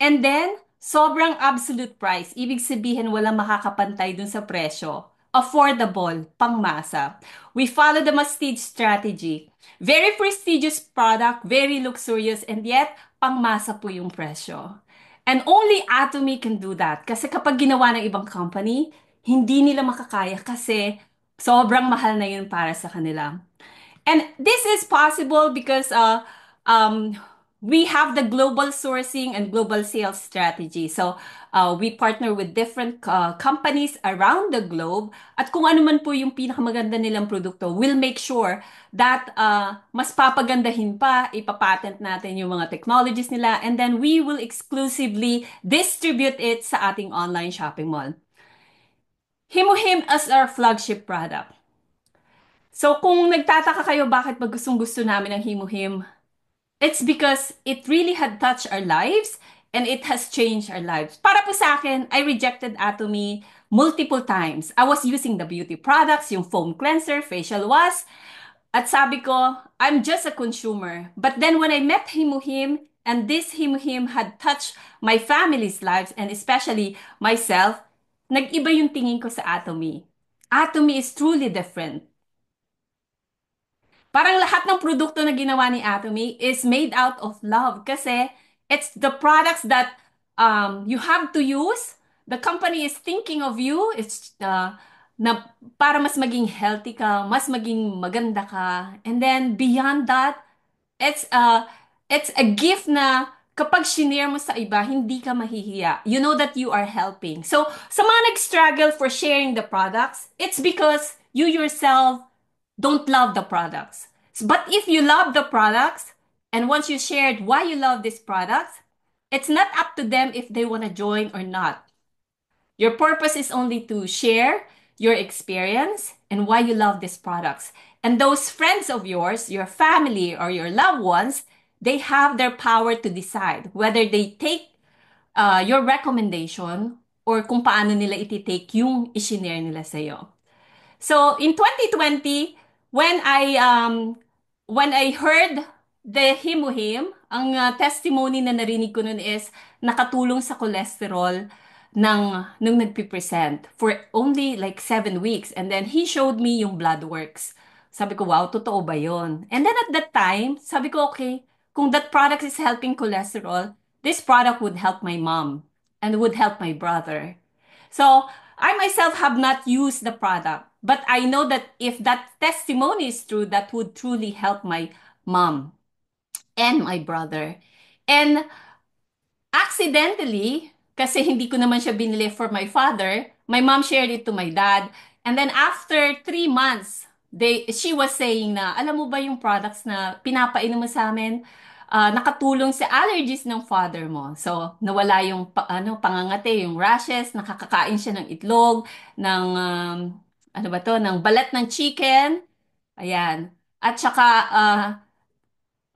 And then, sobrang absolute price. Ibig sabihin, walang makakapantay dun sa presyo. Affordable, pangmasa. We follow the Mastige strategy. Very prestigious product, very luxurious, and yet, pangmasa po yung presyo. And only Atomy can do that. Kasi kapag ginawa ng ibang company, hindi nila makakaya kasi sobrang mahal na yun para sa kanila. And this is possible because um, we have the global sourcing and global sales strategy. So we partner with different companies around the globe. At kung ano man po yung pinakamaganda nilang produkto, we'll make sure that mas papagandahin pa, ipapatent natin yung mga technologies nila, and then we will exclusively distribute it sa ating online shopping mall. Himuhim as our flagship product. So kung nagtataka kayo bakit ba gustong-gusto namin ang Himuhim, it's because it really had touched our lives and it has changed our lives. Para po sa akin, I rejected Atomy multiple times. I was using the beauty products, yung foam cleanser, facial wash, at sabi ko, I'm just a consumer. But then when I met Himuhim, and this Himuhim had touched my family's lives and especially myself, nag-iba yung tingin ko sa Atomy. Atomy is truly different. Parang lahat ng produkto na ginawa ni Atomy is made out of love kasi it's the products that you have to use. The company is thinking of you. It's na para mas maging healthy ka, mas maging maganda ka. And then beyond that, it's it's a gift na kapag shinare mo sa iba, hindi ka mahihiya. You know that you are helping. So, sa mga nag-struggle for sharing the products, it's because you yourself don't love the products. But if you love the products, and once you shared why you love these products, it's not up to them if they want to join or not. Your purpose is only to share your experience and why you love these products. And those friends of yours, your family or your loved ones, they have their power to decide whether they take your recommendation or kung paano nila ititake yung isinare nila sa'yo. So in 2020, when I heard the Himuhim, ang testimony na narinig ko nun is nakatulong sa cholesterol nung nagpipresent for only like 7 weeks. And then he showed me yung blood works. Sabi ko, wow, totoo ba yun? And then at that time, sabi ko, okay, kung that product is helping cholesterol, this product would help my mom and would help my brother. So I myself have not used the product, but I know that if that testimony is true, that would truly help my mom and my brother. And accidentally, kasi hindi ko naman siya binili for my father, my mom shared it to my dad. And then after 3 months, she was saying na, alam mo ba yung products na pinapainom mo sa amin, nakatulong sa allergies ng father mo. So, nawala yung pangangate, yung rashes, nakakakain siya ng itlog, ng, ano ba to, ng balat ng chicken. Ayan. At saka,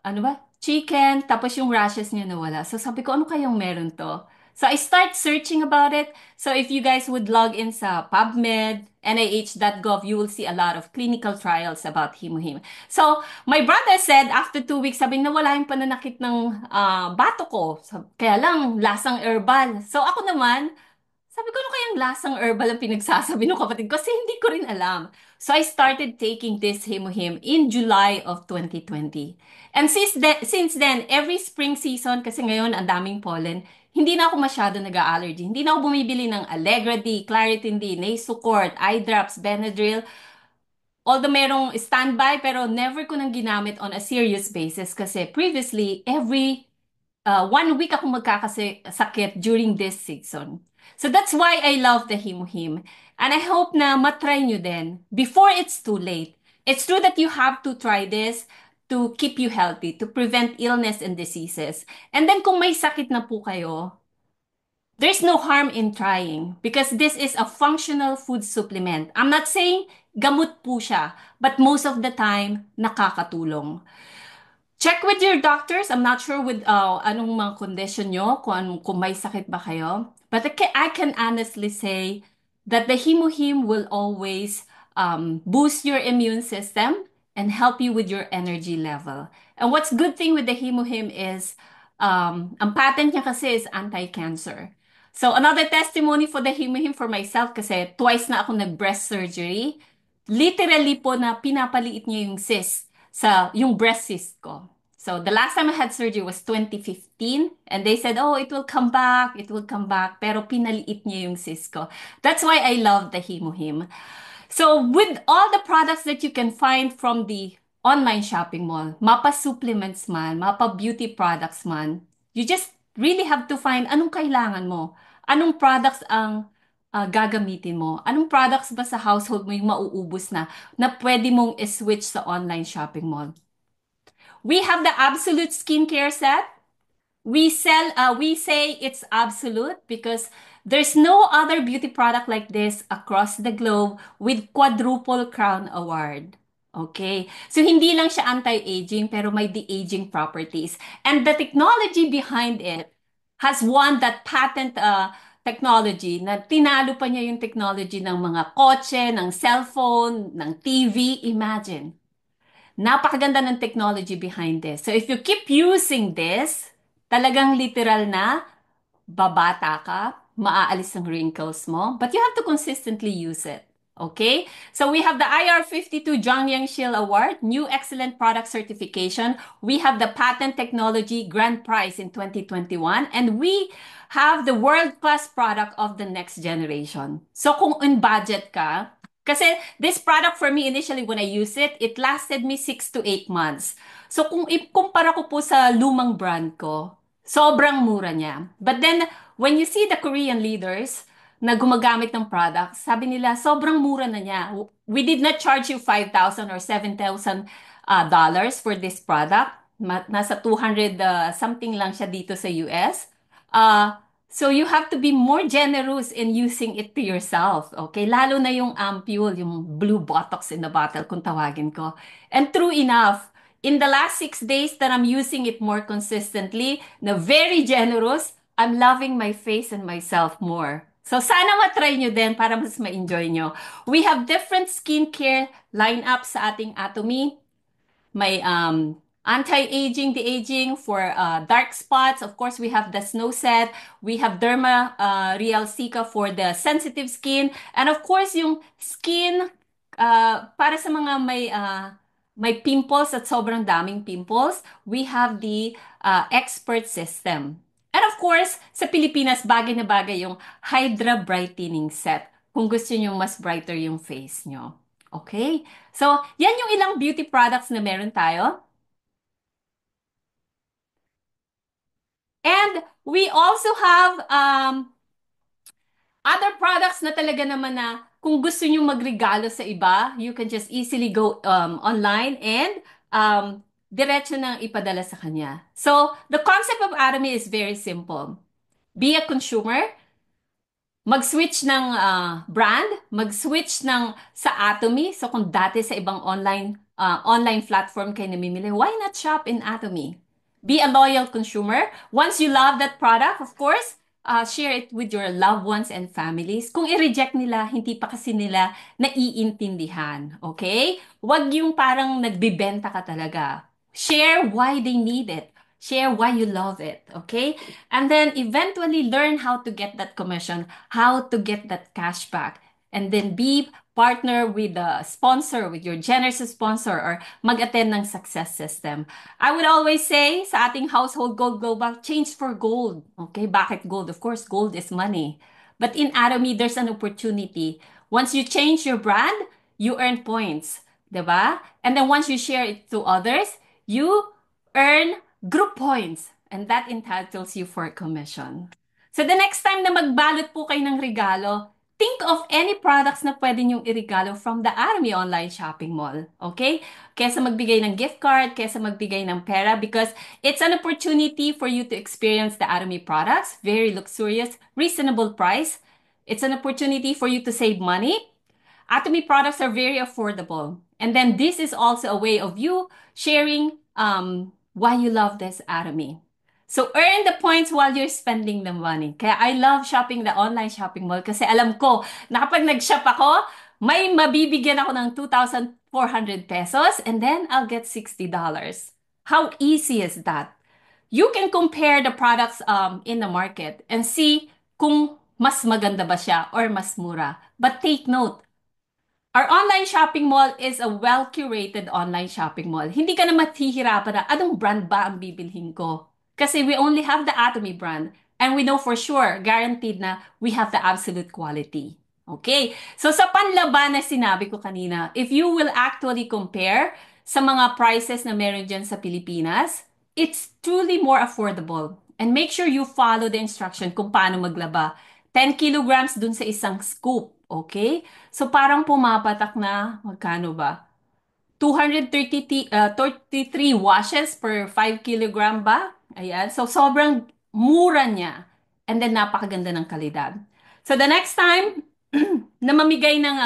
ano ba? Chicken, tapos yung rashes niya nawala. So sabi ko, ano kayang meron to? So I start searching about it. So if you guys would log in sa PubMed, NIH.gov, you will see a lot of clinical trials about Himuhim. So my brother said, after 2 weeks, sabi nawala yung pananakit ng bato ko. Kaya lang, lasang herbal. So ako naman, sabi ko, ano kayang lasang herbal ang pinagsasabi ng kapatid ko? Kasi hindi ko rin alam. So I started taking this Himuhim in July of 2020. And since then, every spring season, kasi ngayon ang daming pollen, hindi na ako masyado nag-allergy. Hindi na ako bumibili ng Allegra D, Claritin D, Nasocort, eye drops, Benadryl. Although merong standby, pero never ko nang ginamit on a serious basis kasi previously, every 1 week ako magkakasakit during this season. So that's why I love the Himuhim. And I hope na matry nyo din before it's too late. It's true that you have to try this to keep you healthy, to prevent illness and diseases. And then kung may sakit na po kayo, there's no harm in trying because this is a functional food supplement. I'm not saying gamot po siya, but most of the time, nakakatulong. Check with your doctors. I'm not sure with anong mga condition nyo, kung may sakit ba kayo. But I can honestly say that the Hemohim will always boost your immune system and help you with your energy level. And what's good thing with the Hemohim is, ang patent niya kasi is anti-cancer. So another testimony for the Hemohim for myself kasi twice na ako nag-breast surgery. Literally po na pinapaliit niya yung cyst yung breast cyst ko. So the last time I had surgery was 2015 and they said, oh, it will come back, pero pinaliit niya yung cyst ko. That's why I love the Hemohim. So with all the products that you can find from the online shopping mall, mapa supplements man, mapa beauty products man, you just really have to find anong kailangan mo. Anong products ang gagamitin mo? Anong products ba sa household mo yung mauubos na pwede mong i-switch sa online shopping mall? We have the Absolute Skincare set. We say it's absolute because there's no other beauty product like this across the globe with quadruple crown award. Okay? So hindi lang siya anti-aging pero may de-aging properties. And the technology behind it has won that patent technology na tinalo pa niya yung technology ng mga kotse, ng cellphone, ng TV. Imagine. Napakaganda ng technology behind this. So if you keep using this, talagang literal na babata ka, maaalis ang wrinkles mo, but you have to consistently use it. Okay? So we have the IR52 Zhongyang Shield Award, New Excellent Product Certification. We have the Patent Technology Grand Prize in 2021. And we have the World Class Product of the Next Generation. So kung on budget ka, kasi this product for me initially when I used it, it lasted me 6 to 8 months. So kung ikumpara ko po sa lumang brand ko, sobrang mura niya. But then, when you see the Korean leaders na gumagamit ng product, sabi nila, sobrang mura na niya. We did not charge you 5,000 or 7,000 dollars for this product. Nasa 200 something lang siya dito sa US. So you have to be more generous in using it to yourself. Okay? Lalo na yung ampule, yung blue botox in the bottle, kung tawagin ko. And true enough, in the last 6 days that I'm using it more consistently, na very generous, I'm loving my face and myself more. So sana matry nyo din para mas ma-enjoy nyo. We have different skincare lineups sa ating Atomy. May anti-aging, de-aging for dark spots. Of course, we have the Snow Set. We have Derma Real Cica for the sensitive skin. And of course, yung skin para sa mga may pimples at sobrang daming pimples, we have the expert system. And of course, sa Pilipinas, bagay na bagay yung Hydra Brightening Set kung gusto nyo mas brighter yung face nyo. Okay? So, yan yung ilang beauty products na meron tayo. And we also have other products na talaga naman na kung gusto nyo magregalo sa iba, you can just easily go online and diretso nang ipadala sa kanya. So, the concept of Atomy is very simple. Be a consumer, mag-switch ng brand, mag-switch sa Atomy. So kung dati sa ibang online platform kayo namimili, why not shop in Atomy? Be a loyal consumer. Once you love that product, of course, share it with your loved ones and families. Kung i-reject nila, hindi pa kasi nila naiintindihan. Okay? Huwag yung parang nagbibenta ka talaga. Share why they need it. Share why you love it, okay? And then eventually learn how to get that commission, how to get that cash back. And then be partner with a sponsor, with your generous sponsor, or mag-attend ng success system. I would always say sa ating household gold global, change for gold. Okay, bakit gold? Of course, gold is money. But in Atomy, there's an opportunity. Once you change your brand, you earn points. Diba? And then once you share it to others, you earn group points, and that entitles you for commission. So the next time na magbalot po kayo ng regalo, think of any products na pwede niyong irigalo from the Army online shopping mall. Okay? Kesa magbigay ng gift card, kesa magbigay ng pera, because it's an opportunity for you to experience the Army products. Very luxurious, reasonable price. It's an opportunity for you to save money. Atomy products are very affordable. And then this is also a way of you sharing why you love this Atomy. So earn the points while you're spending the money. Kaya I love shopping the online shopping mall kasi alam ko na kapag nag-shop ako, may mabibigyan ako ng 2,400 pesos and then I'll get $60. How easy is that? You can compare the products in the market and see kung mas maganda ba siya or mas mura. But take note, our online shopping mall is a well-curated online shopping mall. Hindi ka na mathihirapan na, anong brand ba ang bibilhin ko? Kasi we only have the Atomy brand. And we know for sure, guaranteed na we have the absolute quality. Okay? So sa panlaban na sinabi ko kanina, if you will actually compare sa mga prices na meron dyan sa Pilipinas, it's truly more affordable. And make sure you follow the instruction kung paano maglaba. 10 kilograms dun sa isang scoop. Okay? So parang pumapatak na, magkano ba? 233 washes per 5 kilogram ba? Ayan. So sobrang mura niya. And then napakaganda ng kalidad. So the next time na mamigay ng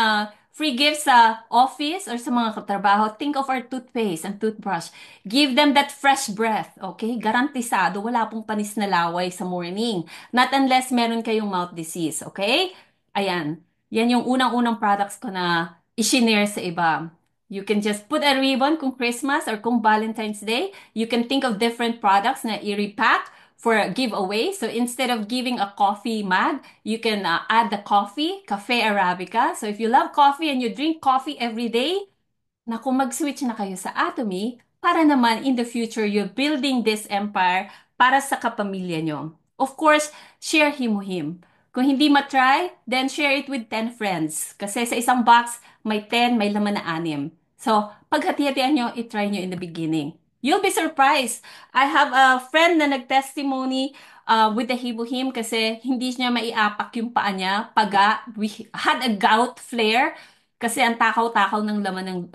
free gifts sa office or sa mga katrabaho, think of our toothpaste and toothbrush. Give them that fresh breath, okay? Garantisado, wala pong panis na laway sa morning. Not unless meron kayong mouth disease, okay? Ayan. Yan yung unang-unang products ko na i-share sa iba. You can just put a ribbon kung Christmas or kung Valentine's Day. You can think of different products na i-repack for a giveaway. So instead of giving a coffee mug, you can add the coffee, Cafe Arabica. So if you love coffee and you drink coffee every day, naku, mag-switch na kayo sa Atomy para naman in the future, you're building this empire para sa kapamilya nyo. Of course, share Himuhim. Kung hindi matry, then share it with 10 friends. Kasi sa isang box, may 10, may laman na 6. So, paghati-hatian nyo, itry nyo in the beginning. You'll be surprised. I have a friend na nag-testimony with the Himuhim kasi hindi niya maiapak yung paa niya. Paga, we had a gout flare kasi ang takaw-takaw ng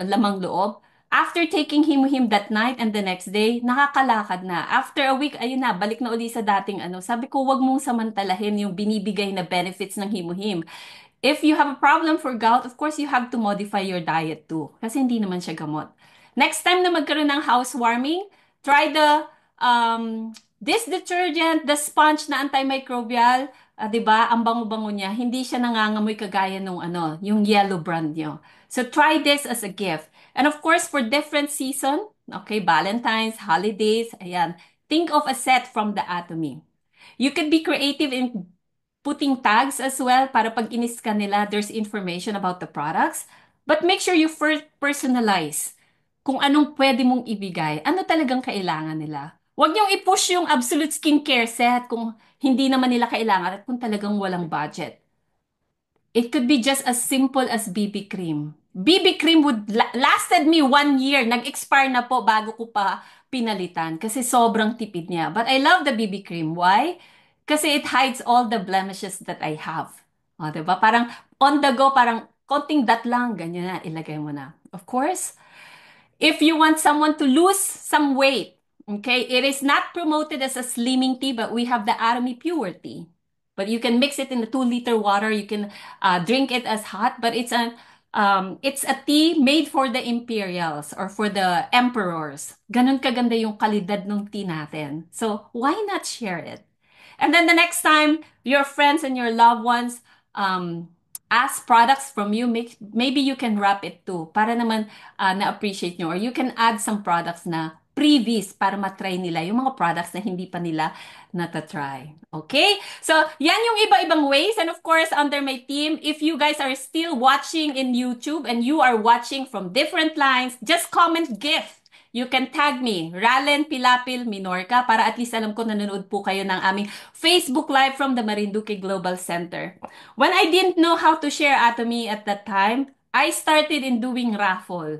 lamang loob. After taking Himuhim that night and the next day, nakakalakad na. After a week, ayun na, balik na uli sa dating ano. Sabi ko, wag mong samantalahin yung binibigay na benefits ng Himuhim. If you have a problem for gout, of course, you have to modify your diet too. Kasi hindi naman siya gamot. Next time na magkaroon ng housewarming, try the this detergent, the sponge na antimicrobial. 'Di ba? Ang bango-bango niya. Hindi siya nangangamoy kagaya nung ano, yung yellow brand niyo. So try this as a gift. And of course, for different season, okay, Valentine's, holidays, ayan. Think of a set from the Atomy. You could be creative in putting tags as well para pag in-scan nila, there's information about the products. But make sure you first personalize kung anong pwede mong ibigay. Ano talagang kailangan nila. Huwag niyong i-push yung absolute skincare set kung hindi naman nila kailangan at kung talagang walang budget. It could be just as simple as BB cream. BB cream would lasted me 1 year. Nag-expire na po bago ko pa pinalitan kasi sobrang tipid niya. But I love the BB cream. Why? Kasi it hides all the blemishes that I have. O, diba? Parang on the go, parang konting dat lang, ganyan na, ilagay mo na. Of course, if you want someone to lose some weight, okay, it is not promoted as a slimming tea, but we have the Atomy Pure Tea. But you can mix it in the 2-liter water. You can drink it as hot, but it's a tea made for the imperials or for the emperors. Ganun kaganda yung kalidad ng tea natin. So why not share it? And then the next time your friends and your loved ones ask products from you, maybe you can wrap it too para naman na-appreciate nyo. Or you can add some products na previous para matry nila yung mga products na hindi pa nila natatry. Okay? So, yan yung iba-ibang ways. And of course, under my team, if you guys are still watching in YouTube and you are watching from different lines, just comment gift. You can tag me, Ralen Pilapil Minorca, para at least alam ko nanonood po kayo ng aming Facebook Live from the Marinduque Global Center. When I didn't know how to share Atomy at that time, I started in doing raffle.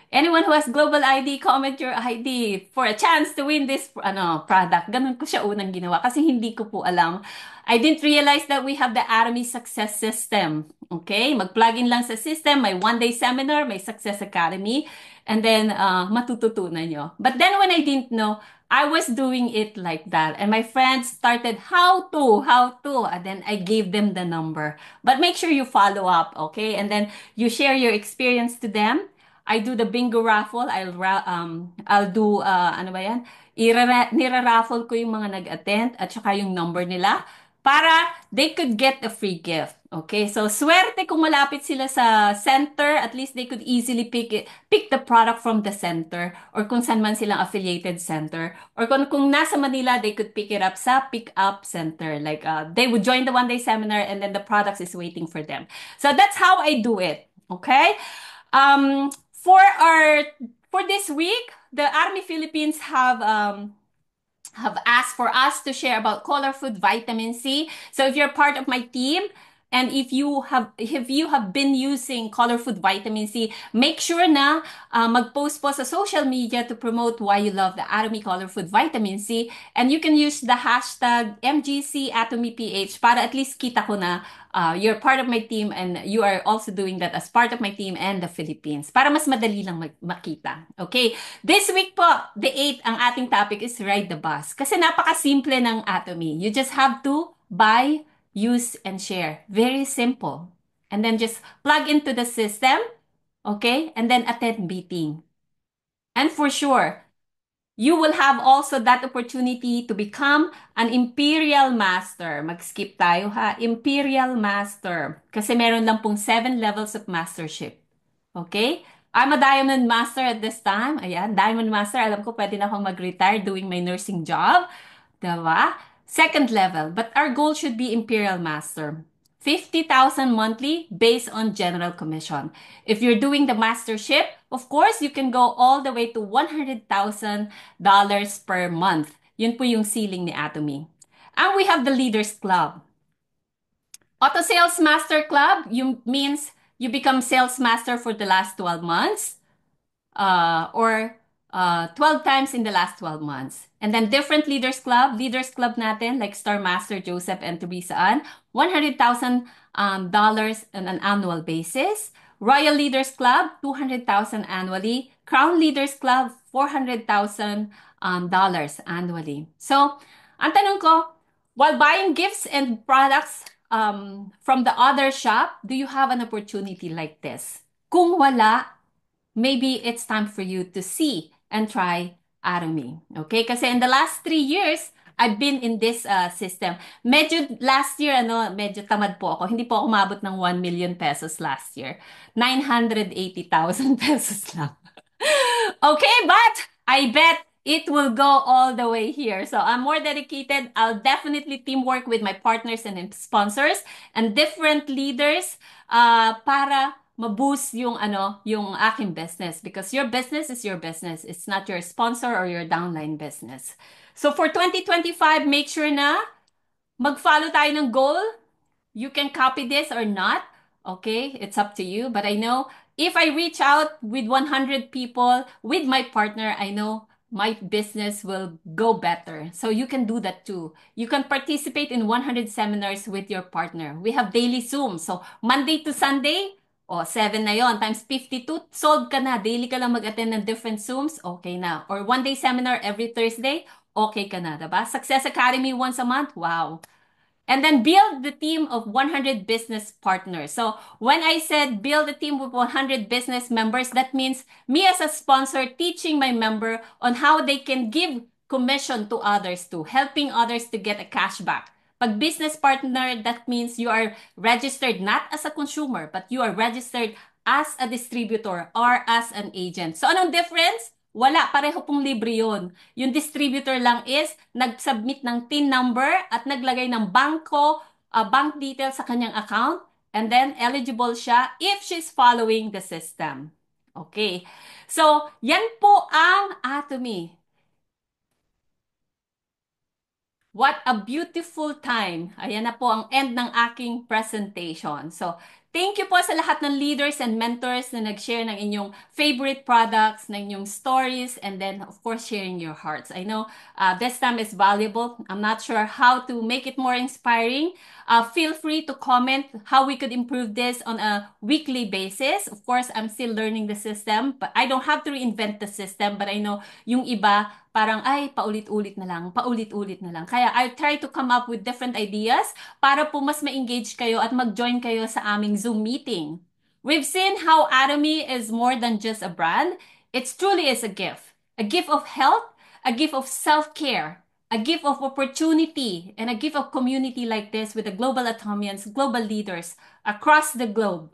Anyone who has global ID, comment your ID for a chance to win this product. Ganun ko siya unang ginawa kasi hindi ko po alam. I didn't realize that we have the Atomy Success System. Okay? Mag-plug in lang sa system, may one-day seminar, may Success Academy, and then matututunan nyo. But then when I didn't know, I was doing it like that. And my friends started, how to. And then I gave them the number. But make sure you follow up, okay? And then you share your experience to them. I do the bingo raffle. I'll do, ano ba yan? Nira-raffle ko yung mga nag-attend at saka yung number nila para they could get a free gift. Okay, so swerte kung malapit sila sa center, at least they could easily pick the product from the center or kung saan man silang affiliated center. Or kung nasa Manila, they could pick it up sa pick-up center. Like they would join the one-day seminar and then the products is waiting for them. So that's how I do it. Okay? For this week, the Army Philippines have asked for us to share about Color Food Vitamin C. So if you're part of my team, and if you have been using Color Food Vitamin C, make sure na mag-post po sa social media to promote why you love the Atomy Color Food Vitamin C. And you can use the hashtag MGCAtomyPH para at least kita ko na you're part of my team and you are also doing that as part of my team and the Philippines. Para mas madali lang makita. Okay? This week po, the 8th, ang ating topic is ride the bus. Kasi napaka-simple ng Atomy. You just have to buy, use, and share. Very simple. And then just plug into the system, okay? And then attend meeting. And for sure, you will have also that opportunity to become an Imperial Master. Mag-skip tayo ha. Imperial Master. Kasi meron lang pong 7 levels of mastership. Okay? I'm a Diamond Master at this time. Ayan, Diamond Master. Alam ko pwede na akong mag-retire doing my nursing job. Diba? Second level. But our goal should be Imperial Master. 50,000 monthly based on general commission. If you're doing the mastership, of course, you can go all the way to $100,000 per month. Yun po yung ceiling ni Atomy. And we have the Leaders Club. Auto Sales Master Club means you become sales master for the last 12 months or 12 times in the last 12 months. And then different Leaders Club natin like Star Master Joseph and Teresa Ann, $100,000 on an annual basis. Royal Leaders Club, $200,000 annually. Crown Leaders Club, $400,000 annually. So, ang tanong ko, while buying gifts and products from the other shop, do you have an opportunity like this? Kung wala, maybe it's time for you to see and try Atomy. Okay? Kasi in the last 3 years, I've been in this system. Medyo last year, medyo tamad po ako. Hindi po ako umabot ng 1 million pesos last year. 980,000 pesos lang. Okay, but I bet it will go all the way here. So I'm more dedicated. I'll definitely teamwork with my partners and sponsors and different leaders para ma-boost yung aking business, because your business is your business. It's not your sponsor or your downline business. So for 2025, make sure na mag-follow tayo ng goal. You can copy this or not. Okay, it's up to you. But I know if I reach out with 100 people with my partner, I know my business will go better. So you can do that too. You can participate in 100 seminars with your partner. We have daily Zoom. So Monday to Sunday, 7 na yon times 52, sold ka na. Daily ka lang mag-attend ng different Zooms, okay na. Or one-day seminar every Thursday, okay ka na. Diba? Success Academy once a month, wow. And then build the team of 100 business partners. So when I said build a team with 100 business members, that means me as a sponsor teaching my member on how they can give commission to others too, helping others to get a cashback. Pag business partner, that means you are registered not as a consumer, but you are registered as a distributor or as an agent. So anong difference? Wala, pareho pong libre yun. Yung distributor lang is nag-submit ng TIN number at naglagay ng bank details sa kanyang account, and then eligible siya if she's following the system. Okay. So, yan po ang Atomy. What a beautiful time. Ayan na po ang end ng aking presentation. So, Thank you po sa lahat ng leaders and mentors na nag-share ng inyong favorite products, ng inyong stories, and then, of course, sharing your hearts. I know this time is valuable. I'm not sure how to make it more inspiring. Feel free to comment how we could improve this on a weekly basis. Of course, I'm still learning the system, but I don't have to reinvent the system. But I know yung iba, parang, ay, paulit-ulit na lang, paulit-ulit na lang. Kaya I try to come up with different ideas para po mas ma-engage kayo at mag-join kayo sa aming Zoom meeting. We've seen how Atomy is more than just a brand. It truly is a gift. A gift of health, a gift of self-care, a gift of opportunity, and a gift of community like this with the global Atomians, global leaders across the globe.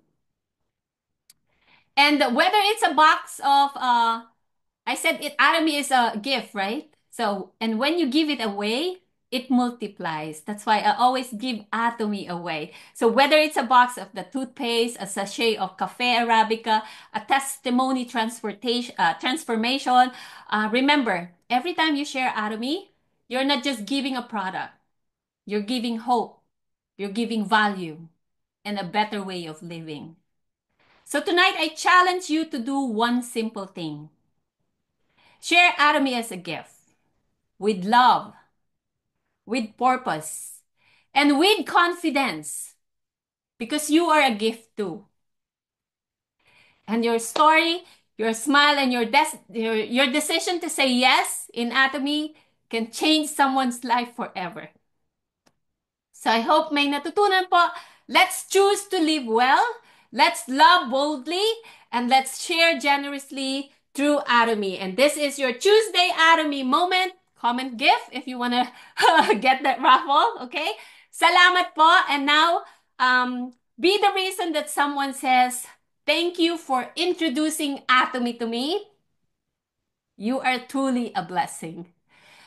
And whether it's a box of, I said it, Atomy is a gift, right? So, and when you give it away, it multiplies. That's why I always give Atomy away. So whether it's a box of the toothpaste, a sachet of Cafe Arabica, a testimony transformation, remember, every time you share Atomy, you're not just giving a product. You're giving hope. You're giving value and a better way of living. So tonight, I challenge you to do one simple thing. Share Atomy as a gift with love, with purpose, and with confidence because you are a gift too. And your story, your smile, and your decision to say yes in Atomy can change someone's life forever. So I hope may natutunan po. Let's choose to live well. Let's love boldly. And let's share generously through Atomy. And this is your Tuesday Atomy moment. Comment gift if you want to get that raffle. Okay? Salamat po. And now, be the reason that someone says, thank you for introducing Atomy to me. You are truly a blessing.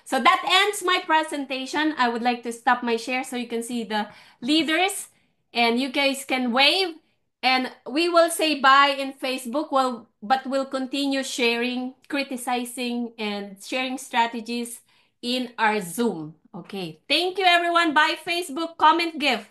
So that ends my presentation. I would like to stop my share so you can see the leaders and you guys can wave and we will say bye in Facebook, but we'll continue sharing, criticizing, and sharing strategies in our Zoom. Okay. Thank you, everyone. Bye, Facebook. Comment, give.